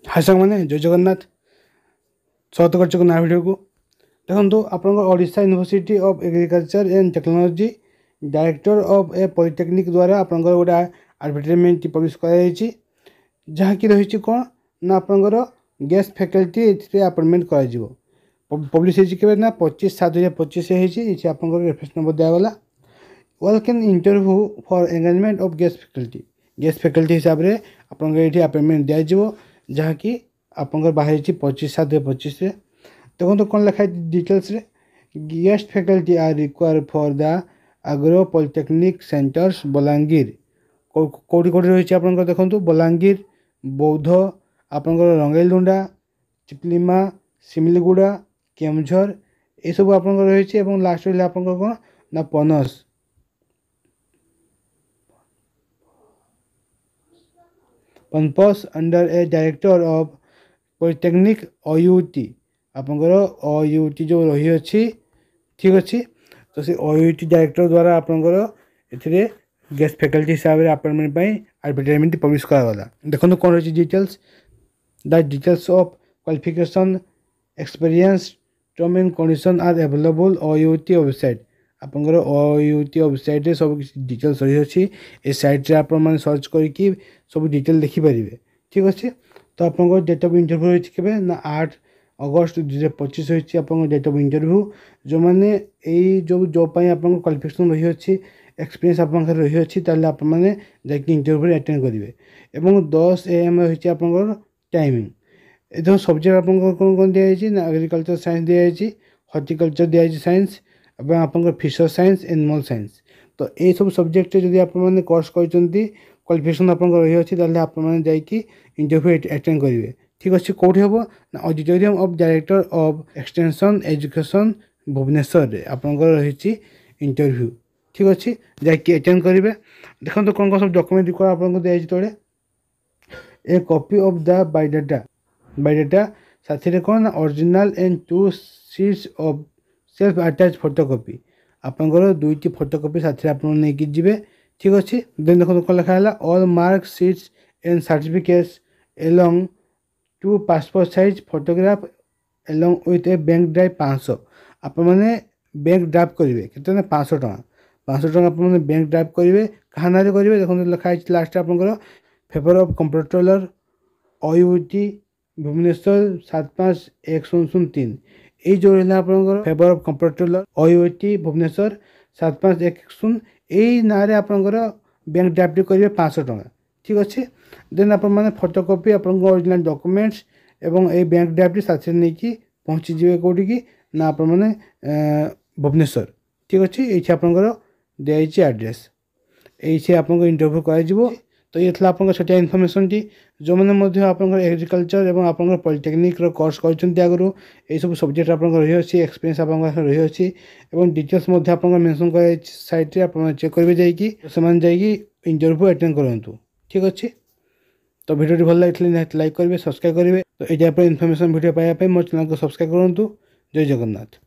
हाय सांग मैंने जय जगन्नाथ स्वागत कर ना वीडियो को देखो आपन Odisha university of agriculture and technology director of A polytechnic द्वारा आपन गोटे एडवर्टाइजमेंट पब्लिश कराई जहाँकि रही कौन ना आपन गेस्ट फैकल्टी ये अपॉइंटमेंट कर पब्लिश होना ना 25/7/2025 आप रेफरेंस नंबर दिगला welcome interview for engagement of guest faculty हिसाब से आपन ये अपॉइंटमेंट दिज्व जहाँकि आप बाहर 25/7/2025 देखो कौन लिखा डिटेल्स रे guest faculty are require for the agro polytechnic centres Balangir कौटी कौटी रही है देखो बलांगीर बौद्ध आपंकर रंगेलदुंडा चिपलिमा सिमिलीगुड़ा केमझर ये सब आप रही है लास्ट रहा आप कौन ना पनस पनपस under a director of polytechnic OUT आपंकर OUT जो रही अच्छी ठीक अच्छे तो से OUT डायरेक्टर द्वारा आपंकर ए गेस्ट फैकल्टी हिसाब से अपॉइंटमेंट एडवर्टाइजमेंट पब्लिश करागला देखो कौन रही details the details of qualification experience term and condition are available OUT website आपंकर OUT वेबसाइट सब डिटेल्स रही अच्छी ए साइट आप सर्च करके सब डिटेल देखिपारे ठीक अच्छे तो आप डेट ऑफ इंटरव्यू रही ना 8 अगस्त 2025 रही आप डेट ऑफ इंटरव्यू जो मैंने यही जो जॉब आप क्वालिफिकेशन रही अच्छी एक्सपीरियंस आप रही अच्छी आपने जाकि इंटरव्यू अटेंड करेंगे और 10 AM रही आप टाइमिंग ये सब्जेक्ट आप कौन कौन दिखाई ना एग्रीकल्चर साइंस दिखाई हॉर्टिकल्चर दिखाई साइंस और आप फिशर साइंस एनिमल साइंस तो ये सब सब्जेक्ट जब आप कोर्स कर क्वालिफिकेशन आप रही अच्छी आपकी इंटरव्यू अटेंड करेंगे ठीक अच्छे कौटी हम ना auditorium of director of extension education Bhubaneswar आपंकर रही इंटरव्यू ठीक अच्छे जाकि अटेंड करेंगे देखो तो कौन कौन सब डॉक्यूमेंट रिक्वायर आपको दिखाई तले ए कॉपी ऑफ द बायोडाटा साथी रे कौन original and 2 sheets of self attach photocopy आपंकर 2टी फोटोकॉपी साथी आप नहीं जी ठीक अच्छे देन देखो कौन लिखा है all mark sheets and certificates along 2 passport size photograph along with A bank drive 500 आप बैंक ड्राफ्ट करेंगे कितने 500 टका आप बैंक ड्राफ्ट करेंगे क्या ना करेंगे देखो लिखाई लास्ट आप favour of comptroller OUT Bhubaneswar 751003 ये जो रहा आप favour of comptroller OUT Bhubaneswar 7510 यही ना आपंकर बैंक ड्राफ्ट करेंगे 500 टका ठीक अच्छे देन आप फोटोकॉपी आप ओरिजिनल डॉक्यूमेंट्स एवं ये बैंक ड्राफ्ट साथ नहीं कि पहुँची जी कौटी की ना आप भुवनेश्वर ठीक अच्छे ये आपंकर दिखाई एड्रेस ये आपको इंटरव्यू कर तो ये आप इनफर्मेशन टी जो मैंने आप एग्रीकल्चर और आप पॉलिटेक्निक कोर्स कर आगु ये सब सब्जेक्ट आप रही अच्छी एक्सपीरियंस आप रही अच्छी और डिटेल्स आप मेंशन कर साइट आप चेक करेंगे जाकि इंटरव्यू अटेंड करूँ ठीक अच्छे तो वीडियो भल लगे निहाती लाइक करेंगे सब्सक्राइब करेंगे तो ये टाइप इनफर्मेशन वीडियो पाइबा मोर चैनल को सब्सक्राइब करूँ जय जगन्नाथ।